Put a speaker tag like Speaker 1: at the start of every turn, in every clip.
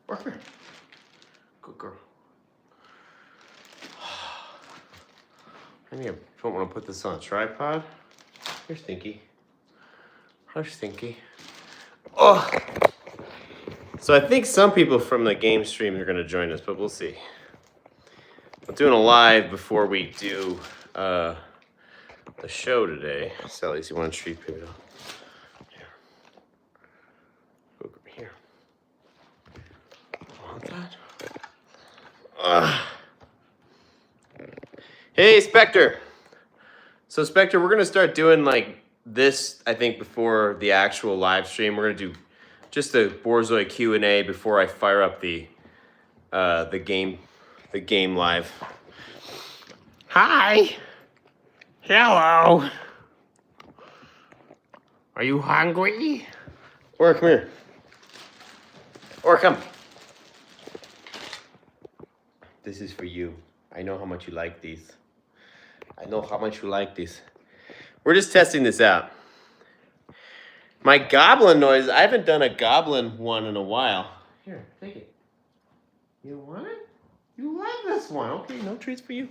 Speaker 1: Or come here. Good girl. Maybe I don't want to put this on a tripod. Here's Stinky. Here's Stinky. Oh! So I think some people from the game stream are going to join us, but we'll see. I'm doing a live before we do the show today. Sally's, you want to treat people? Here. Over here. Want that? Hey, Spectre. So, Spectre, we're going to start doing like this, I think, before the actual live stream. We're going to do just a Borzoi Q&A before I fire up the game live. Hi. Hello. Are you hungry? Or come here. Or come. This is for you. I know how much you like these. I know how much you like these. We're just testing this out. My goblin noise, I haven't done a goblin one in a while. Here, take it. You want it? You like this one. Okay, no treats for you.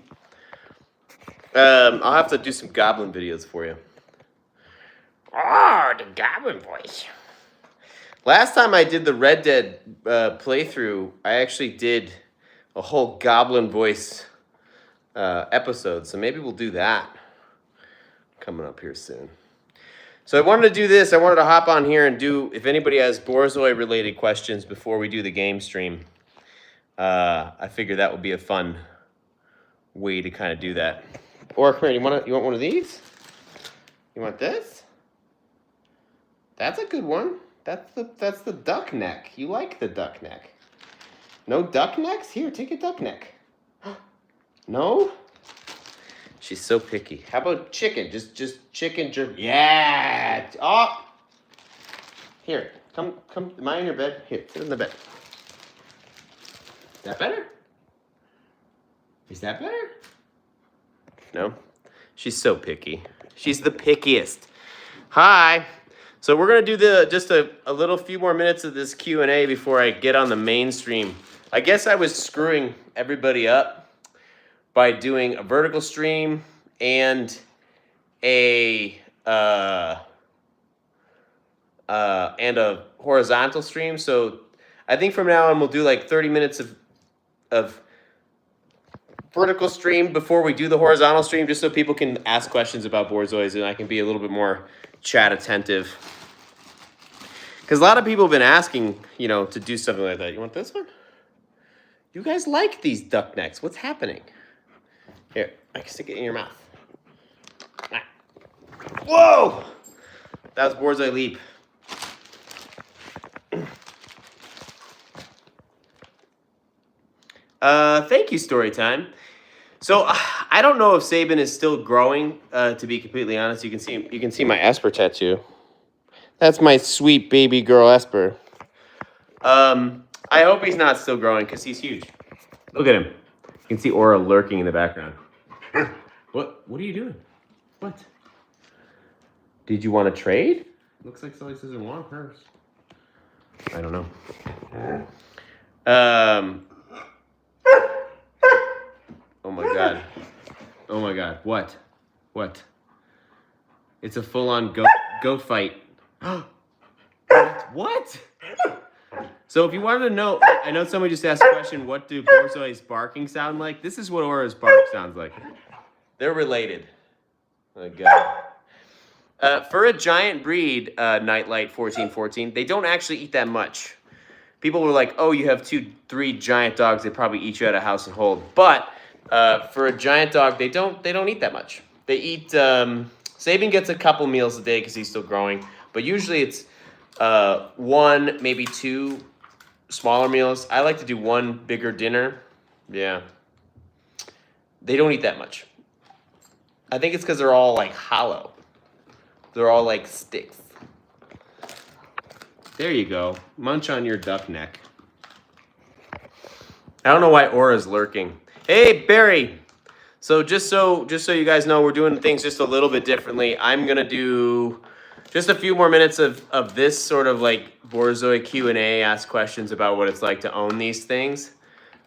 Speaker 1: I'll have to do some goblin videos for you. Oh, the goblin voice. Last time I did the Red Dead playthrough, I actually did a whole goblin voice episode. So maybe we'll do that coming up here soon. So I wanted to do this. I wanted to hop on here and do, if anybody has Borzoi related questions before we do the game stream, I figured that would be a fun way to kind of do that. Or come here, you want one of these? You want this? That's a good one. That's the duck neck. You like the duck neck. No duck necks? Here, take a duck neck. No? She's so picky. How about chicken? Just chicken jerky. Yeah. Oh. Here, come. Am I in your bed? Here, sit in the bed. Is that better? Is that better? No? She's so picky. She's the pickiest. Hi. So we're going to do just a little few more minutes of this Q&A before I get on the mainstream. I guess I was screwing everybody up by doing a vertical stream and a horizontal stream. So I think from now on we'll do like 30 minutes of vertical stream before we do the horizontal stream, just so people can ask questions about Borzois and I can be a little bit more chat attentive. Because a lot of people have been asking, to do something like that. You want this one? You guys like these duck necks. What's happening? Here, I can stick it in your mouth. Whoa! That was Borzoi Leap. Thank you, Storytime. So I don't know if Sabin is still growing. To be completely honest, you can see my Esper tattoo. That's my sweet baby girl Esper. I hope he's not still growing because he's huge. Look at him. You can see Aura lurking in the background. What are you doing? What? Did you want to trade? Looks like Sully doesn't want hers. I don't know. Oh my god. Oh my god. What? It's a full-on goat fight. What? So if you wanted to know, I know somebody just asked a question, what do Borzoi's barking sound like? This is what Aura's bark sounds like. They're related. Oh god. For a giant breed, Nightlight 1414, they don't actually eat that much. People were like, oh, you have 2-3 giant dogs, they probably eat you at a house and hold. But for a giant dog, they don't eat that much. They eat, Sabin gets a couple meals a day because he's still growing. But usually it's 1, maybe 2 smaller meals. I like to do 1 bigger dinner. Yeah. They don't eat that much. I think it's because they're all like hollow. They're all like sticks. There you go. Munch on your duck neck. I don't know why Aura's lurking. Hey, Barry. So just so you guys know, we're doing things just a little bit differently. I'm gonna do Just a few more minutes of this sort of like Borzoi Q&A, ask questions about what it's like to own these things.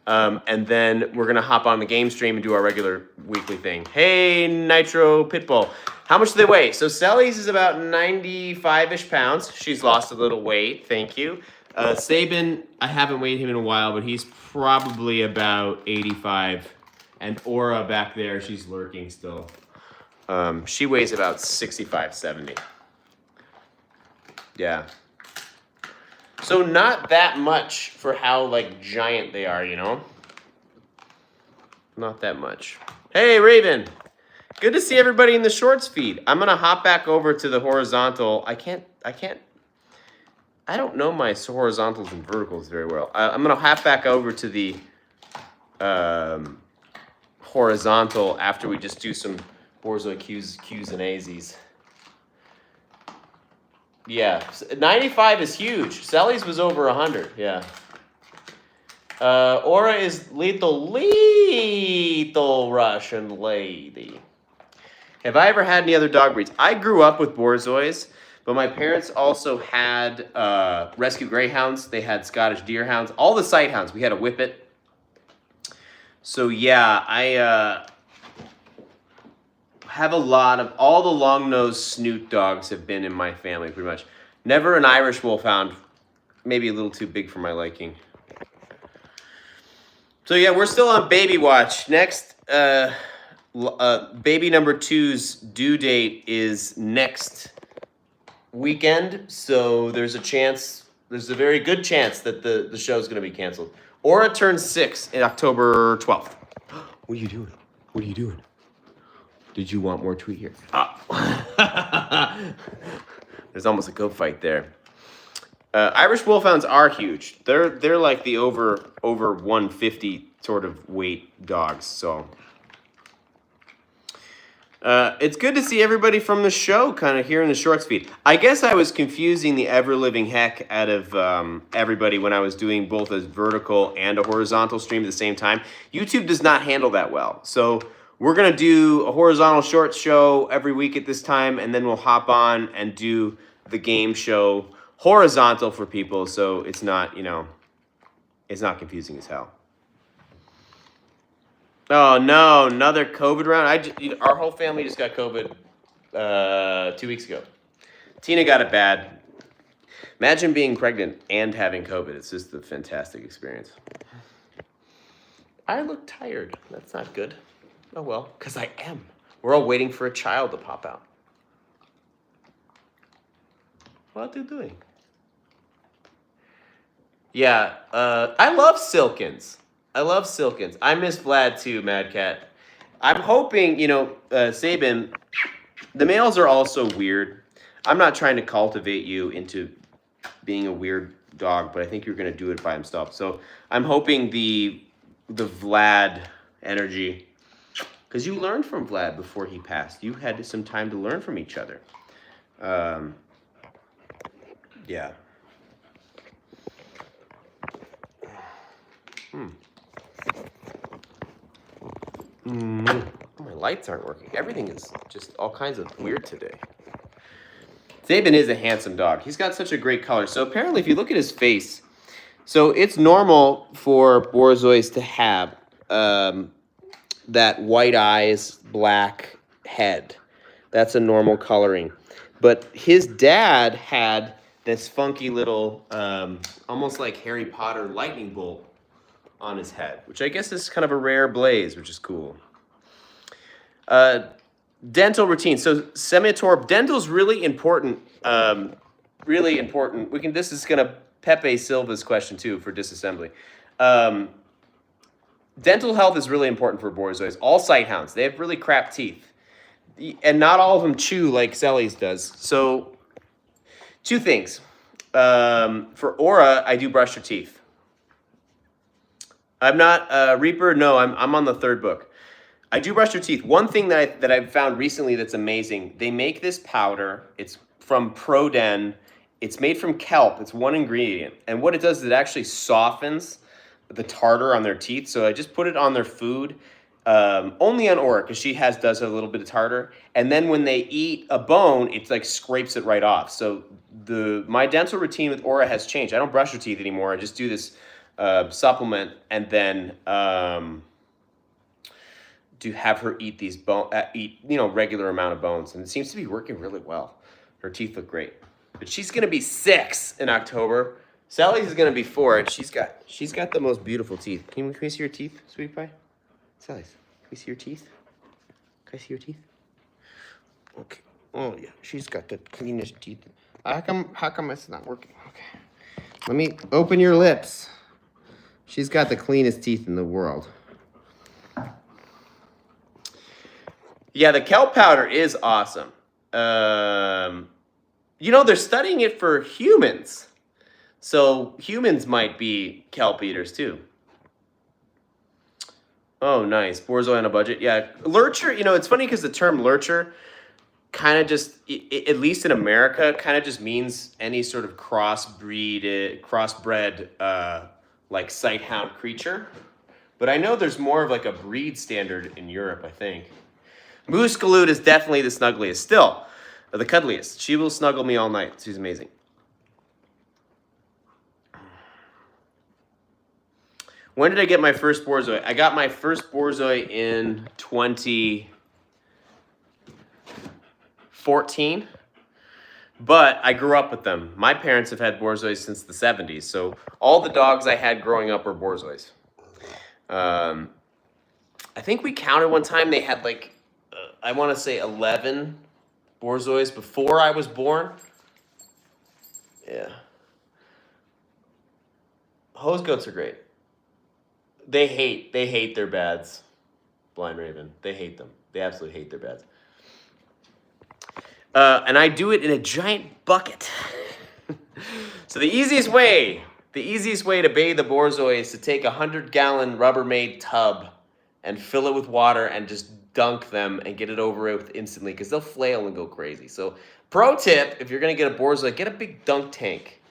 Speaker 1: And then we're going to hop on the game stream and do our regular weekly thing. Hey, Nitro Pitbull. How much do they weigh? So Sally's is about 95-ish pounds. She's lost a little weight. Thank you. Sabin, I haven't weighed him in a while, but he's probably about 85. And Aura back there, she's lurking still. She weighs about 65, 70. Yeah. So not that much for how, like, giant they are, you know? Not that much. Hey, Raven. Good to see everybody in the shorts feed. I'm going to hop back over to the horizontal. I don't know my horizontals and verticals very well. I'm going to hop back over to the horizontal after we just do some Borzoi Qs and Azs. Yeah, 95 is huge. Sally's was over 100, yeah. Aura is lethal Russian lady. Have I ever had any other dog breeds? I grew up with Borzois, but my parents also had rescue greyhounds. They had Scottish deerhounds, all the sighthounds. We had a whippet. So yeah, I have a lot of, all the long-nosed snoot dogs have been in my family pretty much. Never an Irish wolfhound, maybe a little too big for my liking. So yeah, we're still on baby watch. Next, baby number 2's due date is next weekend. So there's a very good chance that the show's gonna be canceled. Aura turns 6 in October 12th. What are you doing? What are you doing? Did you want more tweet here? There's almost a goat fight there. Irish wolfhounds are huge. They're like the over 150 sort of weight dogs. So it's good to see everybody from the show kind of here in the shorts feed. I guess I was confusing the ever-living heck out of everybody when I was doing both a vertical and a horizontal stream at the same time. YouTube does not handle that well. So we're going to do a horizontal shorts show every week at this time, and then we'll hop on and do the game show horizontal for people, so it's not, you know, it's not confusing as hell. Oh, no, another COVID round. Our whole family just got COVID 2 weeks ago. Tina got it bad. Imagine being pregnant and having COVID. It's just a fantastic experience. I look tired. That's not good. Oh, well, because I am. We're all waiting for a child to pop out. What are you doing? Yeah, I love Silkins. I love Silkins. I miss Vlad too, Mad Cat. I'm hoping, you know, Sabin, the males are also weird. I'm not trying to cultivate you into being a weird dog, but I think you're going to do it by himself. So I'm hoping the Vlad energy, because you learned from Vlad before he passed. You had some time to learn from each other. Yeah. My lights aren't working. Everything is just all kinds of weird today. Sabin is a handsome dog. He's got such a great color. So apparently, if you look at his face, so it's normal for Borzois to have that white eyes, black head. That's a normal coloring. But his dad had this funky little, almost like Harry Potter lightning bolt on his head, which I guess is kind of a rare blaze, which is cool. Dental routine. So semi-torp, dental's really important. Really important. This is gonna Pepe Silva's question too for disassembly. Dental health is really important for Borzois. All sighthounds, they have really crap teeth. And not all of them chew like Selly's does. So, two things. For Aura, I do brush her teeth. I'm not Reaper. No, I'm on the 3rd book. I do brush her teeth. One thing that I've found recently that's amazing. They make this powder. It's from Proden. It's made from kelp. It's one ingredient, and what it does is it actually softens the tartar on their teeth. So I just put it on their food. Only on Aura, because she does it a little bit harder. And then when they eat a bone, it's like scrapes it right off. So my dental routine with Aura has changed. I don't brush her teeth anymore. I just do this supplement, and then to have her eat these regular amount of bones, and it seems to be working really well. Her teeth look great, but she's gonna be 6 in October. Sally's is gonna be 4, and she's got the most beautiful teeth. Can we see your teeth, sweetie pie? Sally's, can we see your teeth? Can I see your teeth? Okay. Oh yeah, she's got the cleanest teeth. How come it's not working? Okay. Let me open your lips. She's got the cleanest teeth in the world. Yeah, the kelp powder is awesome. They're studying it for humans. So humans might be kelp eaters too. Oh, nice. Borzoi on a budget. Yeah, lurcher, it's funny because the term lurcher kind of just, at least in America, kind of just means any sort of crossbred, like sighthound creature. But I know there's more of like a breed standard in Europe, I think. Moose Galoot is definitely the snuggliest. Still, the cuddliest. She will snuggle me all night. She's amazing. When did I get my first Borzoi? I got my first Borzoi in 2014, but I grew up with them. My parents have had Borzois since the 70s, so all the dogs I had growing up were Borzois. I think we counted one time, they had like, I want to say 11 Borzois before I was born. Yeah. Hose goats are great. They hate their bads. Blind Raven. They hate them. They absolutely hate their bads. And I do it in a giant bucket. So the easiest way to bathe a Borzoi is to take a 100-gallon Rubbermaid tub and fill it with water and just dunk them and get it over with instantly, because they'll flail and go crazy. So pro tip, if you're going to get a Borzoi, get a big dunk tank.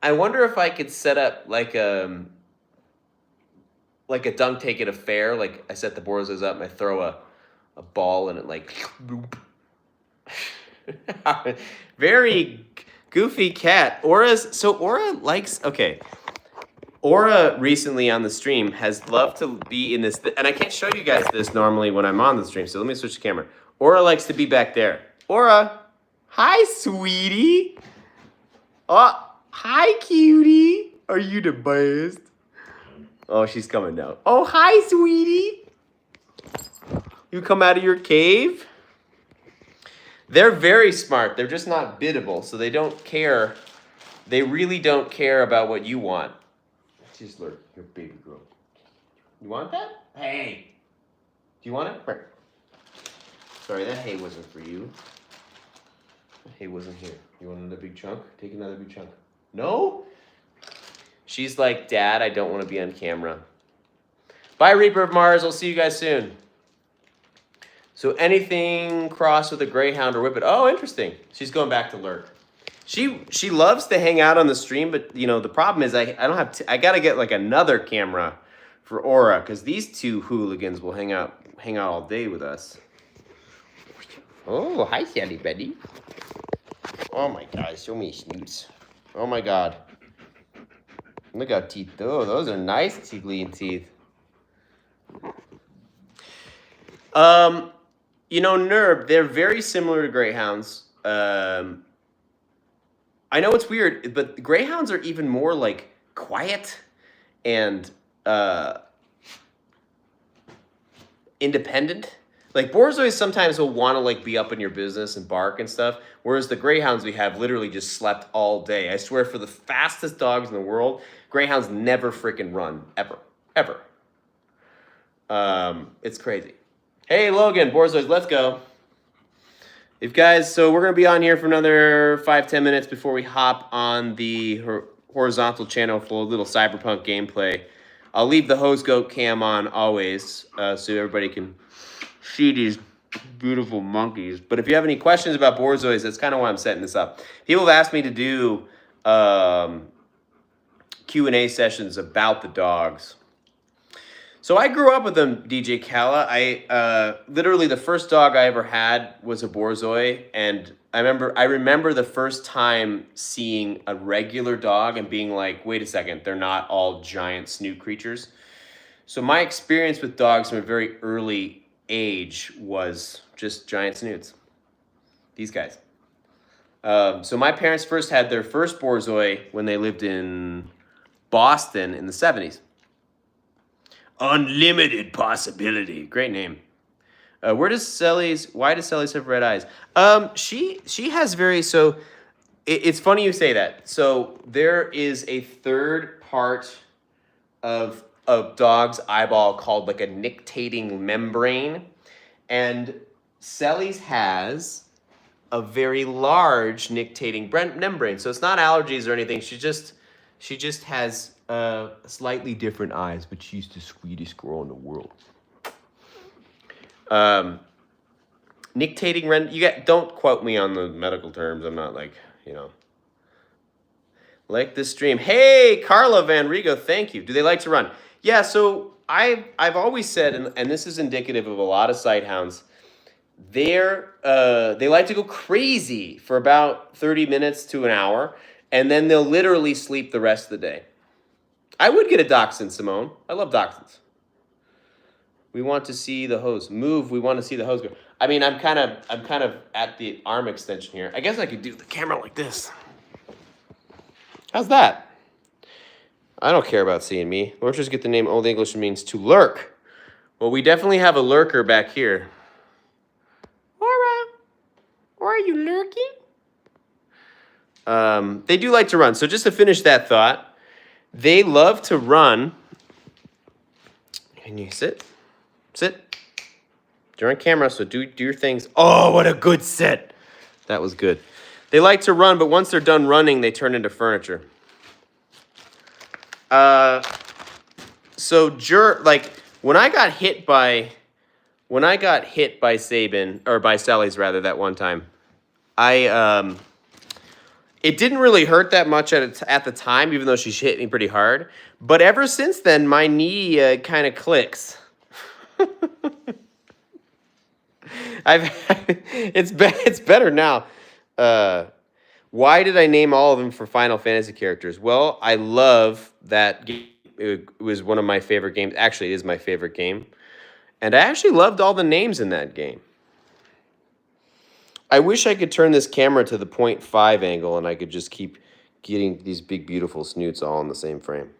Speaker 1: I wonder if I could set up like a dunk tank at a fair. Like I set the Borzois up and I throw a ball in it, like boop. Very goofy cat. Aura likes, okay. Aura recently on the stream has loved to be in this, and I can't show you guys this normally when I'm on the stream, so let me switch the camera. Aura likes to be back there. Aura, hi, sweetie. Oh, hi, cutie. Are you the best? Oh, she's coming now. Oh, hi, sweetie. You come out of your cave? They're very smart. They're just not biddable, so they don't care. They really don't care about what you want. Just look, your baby girl. You want that? Hey. Do you want it? Sorry, that hay wasn't for you. That hay wasn't here. You want another big chunk? Take another big chunk. No? She's like, Dad, I don't want to be on camera. Bye, Reaper of Mars. I'll see you guys soon. So anything crossed with a greyhound or whippet. Oh, interesting. She's going back to lurk. She loves to hang out on the stream, but the problem is I don't have I gotta get like another camera for Aura, because these two hooligans will hang out all day with us. Oh, hi, Sally Betty. Oh my God, so many snoots. Oh my God. Look how teeth. Oh, those are nice clean teeth. Nerb, they're very similar to greyhounds. I know it's weird, but greyhounds are even more like quiet and independent. Like Borzois sometimes will want to like be up in your business and bark and stuff, whereas the greyhounds we have literally just slept all day. I swear, for the fastest dogs in the world, greyhounds never freaking run, ever. It's crazy. Hey Logan, Borzois, let's go. So we're going to be on here for another 5-10 minutes before we hop on the horizontal channel for a little Cyberpunk gameplay. I'll leave the hose goat cam on always, so everybody can see these beautiful monkeys. But if you have any questions about Borzois, that's kind of why I'm setting this up. People have asked me to do Q&A sessions about the dogs. So I grew up with them, DJ Kala. Literally the first dog I ever had was a Borzoi, and I remember the first time seeing a regular dog and being like, wait a second, they're not all giant snoot creatures. So my experience with dogs from a very early age was just giant snoots. These guys. So my parents first had their first Borzoi when they lived in Boston in the 70s. Unlimited possibility. Great name. Why does Selly's have red eyes? She has it's funny you say that. So there is a third part of a dog's eyeball called like a nictating membrane, and Selly's has a very large nictating membrane. So it's not allergies or anything. She just has slightly different eyes, but she's the sweetest girl in the world. Nictating don't quote me on the medical terms. I'm not like this stream. Hey, Carla Van Rigo, thank you. Do they like to run? Yeah, so I've always said, and this is indicative of a lot of sighthounds, they like to go crazy for about 30 minutes to an hour, and then they'll literally sleep the rest of the day. I would get a dachshund, Simone. I love dachshunds. We want to see the hose move. We want to see the hose go. I mean, I'm kind of at the arm extension here. I guess I could do the camera like this. How's that? I don't care about seeing me. Lurchers get the name Old English means to lurk. Well, we definitely have a lurker back here. Laura, are you lurking? They do like to run. So just to finish that thought, they love to run. Can you sit? Sit. You're on camera, so do your things. Oh, what a good sit. That was good. They like to run, but once they're done running, they turn into furniture. When I got hit by Sabin, or by Sally's rather, that one time, it didn't really hurt that much at the time, even though she hit me pretty hard. But ever since then, my knee kind of clicks. It's better now. Why did I name all of them for Final Fantasy characters? Well, I love that game. It was one of my favorite games. Actually, it is my favorite game. And I actually loved all the names in that game. I wish I could turn this camera to the 0.5 angle and I could just keep getting these big, beautiful snoots all in the same frame.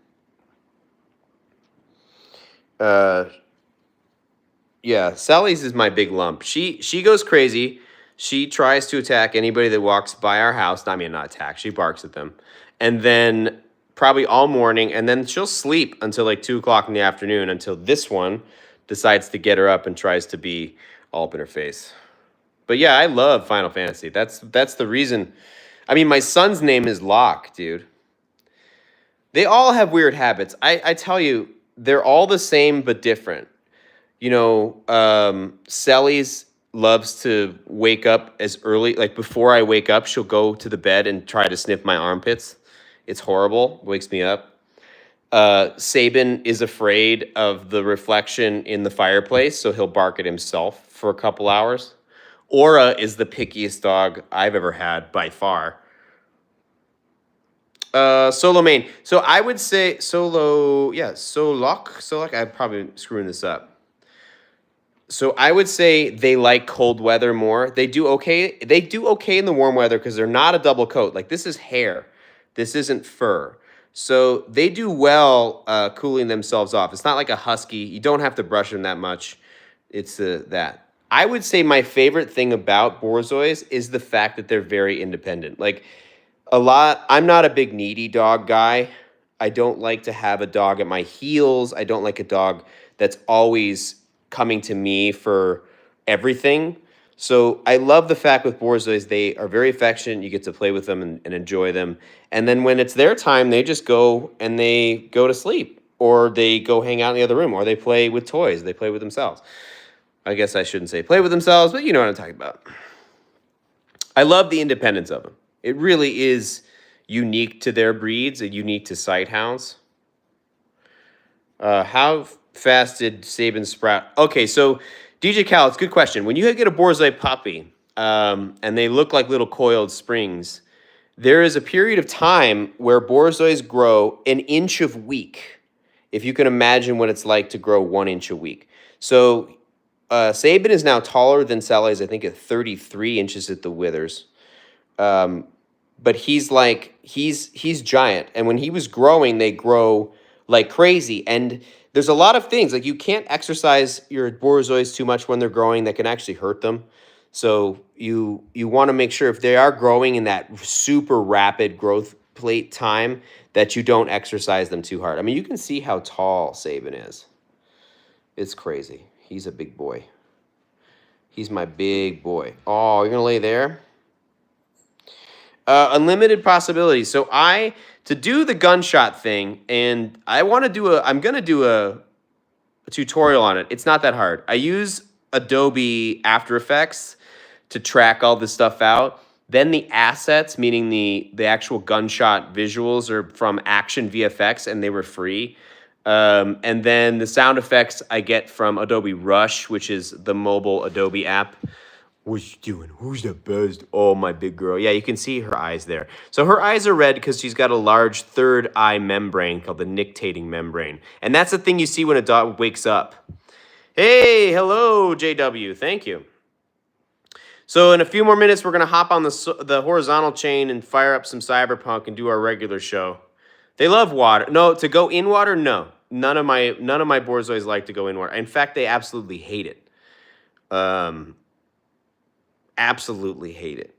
Speaker 1: Yeah, Sally's is my big lump. She goes crazy. She tries to attack anybody that walks by our house. I mean, not attack. She barks at them. And then probably all morning. And then she'll sleep until like 2 o'clock in the afternoon until this one decides to get her up and tries to be all up in her face. But yeah, I love Final Fantasy. That's the reason. I mean, my son's name is Locke, dude. They all have weird habits. I tell you, they're all the same but different. You know, Sally's loves to wake up as early. Like before I wake up, she'll go to the bed and try to sniff my armpits. It's horrible. Wakes me up. Sabin is afraid of the reflection in the fireplace, so he'll bark at himself for a couple hours. Aura is the pickiest dog I've ever had by far. Solo main. So I would say Solok. I'm probably screwing this up. So I would say they like cold weather more. They do okay. They do okay in the warm weather because they're not a double coat. Like this is hair. This isn't fur. So they do well cooling themselves off. It's not like a husky. You don't have to brush them that much. It's that. I would say my favorite thing about Borzois is the fact that they're very independent. Like I'm not a big needy dog guy. I don't like to have a dog at my heels. I don't like a dog that's always coming to me for everything. So I love the fact with Borzois, they are very affectionate. You get to play with them and enjoy them. And then when it's their time, they just go and they go to sleep, or they go hang out in the other room, or they play with toys. They play with themselves. I guess I shouldn't say play with themselves, but you know what I'm talking about. I love the independence of them. It really is unique to their breeds and unique to sighthounds. How fast did Saban sprout? Okay, so DJ Cal, it's a good question. When you get a Borzoi puppy, and they look like little coiled springs, there is a period of time where Borzois grow an inch a week. If you can imagine what it's like to grow 1 inch a week. So Saban is now taller than Saleh's, I think, at 33 inches at the withers. But he's giant, and when he was growing, they grow like crazy. And there's a lot of things like you can't exercise your Borzois too much when they're growing; that can actually hurt them. So you want to make sure if they are growing in that super rapid growth plate time that you don't exercise them too hard. I mean, you can see how tall Saban is. It's crazy. He's a big boy. He's my big boy. Oh, you're gonna lay there? Unlimited possibilities. So to do the gunshot thing, and I'm gonna do a tutorial on it. It's not that hard. I use Adobe After Effects to track all this stuff out. Then the assets, meaning the actual gunshot visuals, are from Action VFX, and they were free. And then the sound effects I get from Adobe Rush, which is the mobile Adobe app. What you doing? Who's the best? Oh, my big girl. Yeah, you can see her eyes there. So her eyes are red because she's got a large third eye membrane called the nictating membrane. And that's the thing you see when a dog wakes up. Hey, hello, JW. Thank you. So in a few more minutes, we're going to hop on the horizontal chain and fire up some Cyberpunk and do our regular show. They love water. No, to go in water, no. None of my Borzois like to go in water. In fact, they absolutely hate it. Absolutely hate it.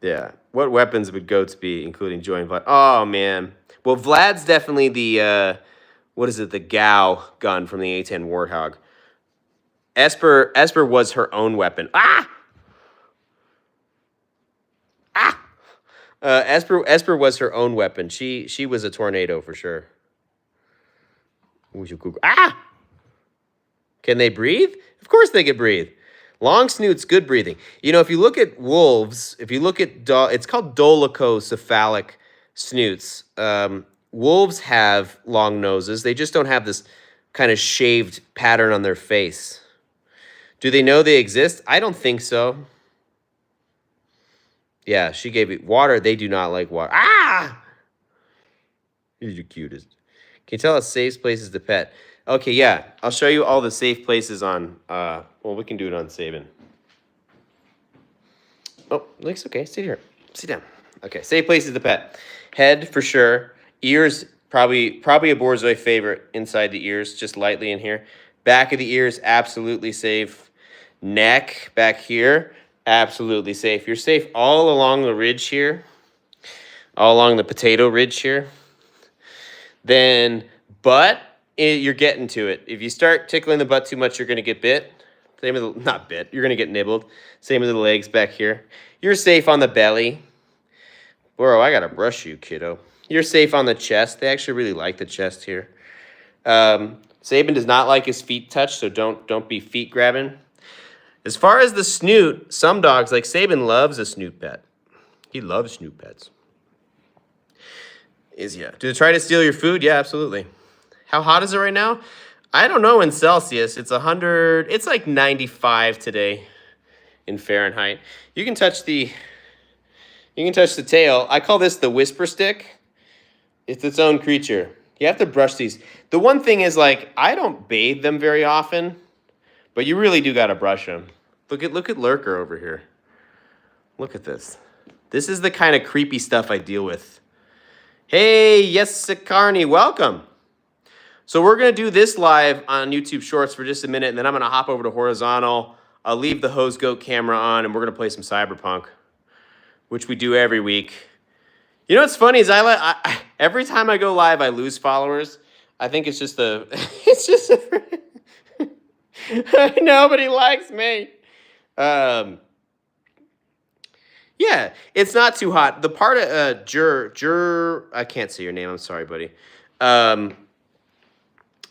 Speaker 1: Yeah. What weapons would goats be, including Joy and Vlad? Oh, man. Well, Vlad's definitely the, the GAU gun from the A10 Warthog. Esper was her own weapon. Ah! Ah! Esper was her own weapon. She was a tornado for sure. Ah! Can they breathe? Of course they can breathe. Long snoots, good breathing. You know, if you look at wolves, it's called dolichocephalic snoots. Wolves have long noses. They just don't have this kind of shaved pattern on their face. Do they know they exist? I don't think so. Yeah, she gave it water. They do not like water. Ah! You're the cutest. Can you tell us safe places to pet? Okay, yeah. I'll show you all the safe places on, well, we can do it on Saban. Oh, looks okay. Sit here. Sit down. Okay, safe places to pet. Head, for sure. Ears, probably a Borzoi favorite inside the ears, just lightly in here. Back of the ears, absolutely safe. Neck, back here, absolutely safe. You're safe all along the ridge here, all along the potato ridge here. Then butt, you're getting to it. If you start tickling the butt too much, you're going to get bit. Same with the, not bit, you're going to get nibbled. Same with the legs back here. You're safe on the belly. Bro, I got to brush you, kiddo. You're safe on the chest. They actually really like the chest here. Saban does not like his feet touched, so don't be feet grabbing. As far as the snoot, some dogs, like Saban, loves a snoot pet. He loves snoot pets. Do they try to steal your food? Yeah, absolutely. How hot is it right now? I don't know in Celsius. It's 100. It's like 95 today in Fahrenheit. You can touch the tail. I call this the whisper stick. It's its own creature. You have to brush these. The one thing is, like, I don't bathe them very often, but you really do got to brush them. Look at Lurker over here. Look at this. This is the kind of creepy stuff I deal with. Hey, yes, Carney, welcome. So we're going to do this live on YouTube Shorts for just a minute, and then I'm going to hop over to Horizontal. I'll leave the Hose Goat camera on, and we're going to play some Cyberpunk, which we do every week. You know what's funny is every time I go live, I lose followers. I think it's just nobody likes me. Yeah, it's not too hot. The part of I can't say your name. I'm sorry, buddy.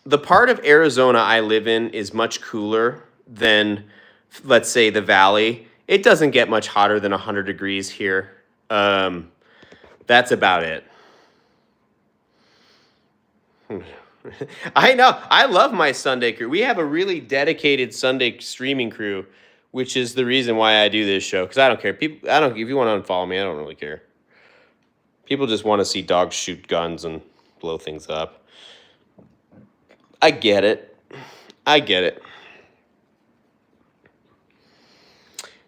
Speaker 1: The part of Arizona I live in is much cooler than, let's say, the valley. It doesn't get much hotter than 100 degrees here. That's about it. I know. I love my Sunday crew. We have a really dedicated Sunday streaming crew, which is the reason why I do this show. Because I don't care. People, I don't. If you want to unfollow me, I don't really care. People just want to see dogs shoot guns and blow things up. I get it. I get it.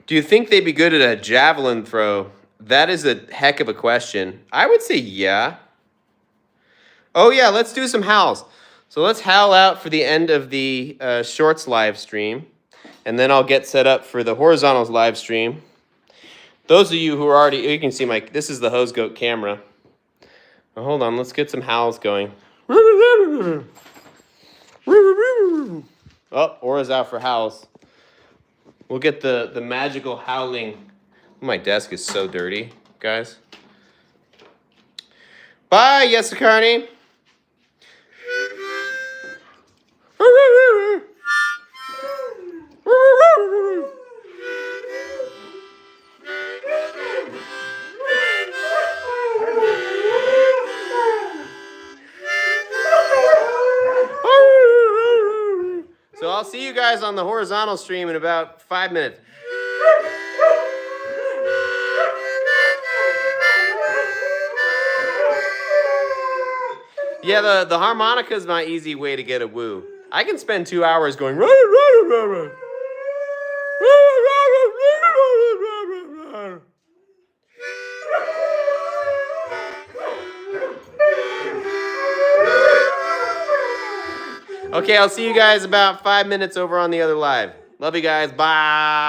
Speaker 1: Do you think they'd be good at a javelin throw? That is a heck of a question. I would say yeah. Oh, yeah, let's do some howls. So let's howl out for the end of the shorts live stream. And then I'll get set up for the horizontals live stream. Those of you who are already, you can see this is the hose goat camera. Now, hold on, let's get some howls going. Oh, Aura's out for howls. We'll get the magical howling. My desk is so dirty, guys. Bye, yes, Carney. So I'll see you guys on the horizontal stream in about 5 minutes. Yeah, the harmonica is my easy way to get a woo. I can spend 2 hours going. Okay, I'll see you guys about 5 minutes over on the other live. Love you guys. Bye.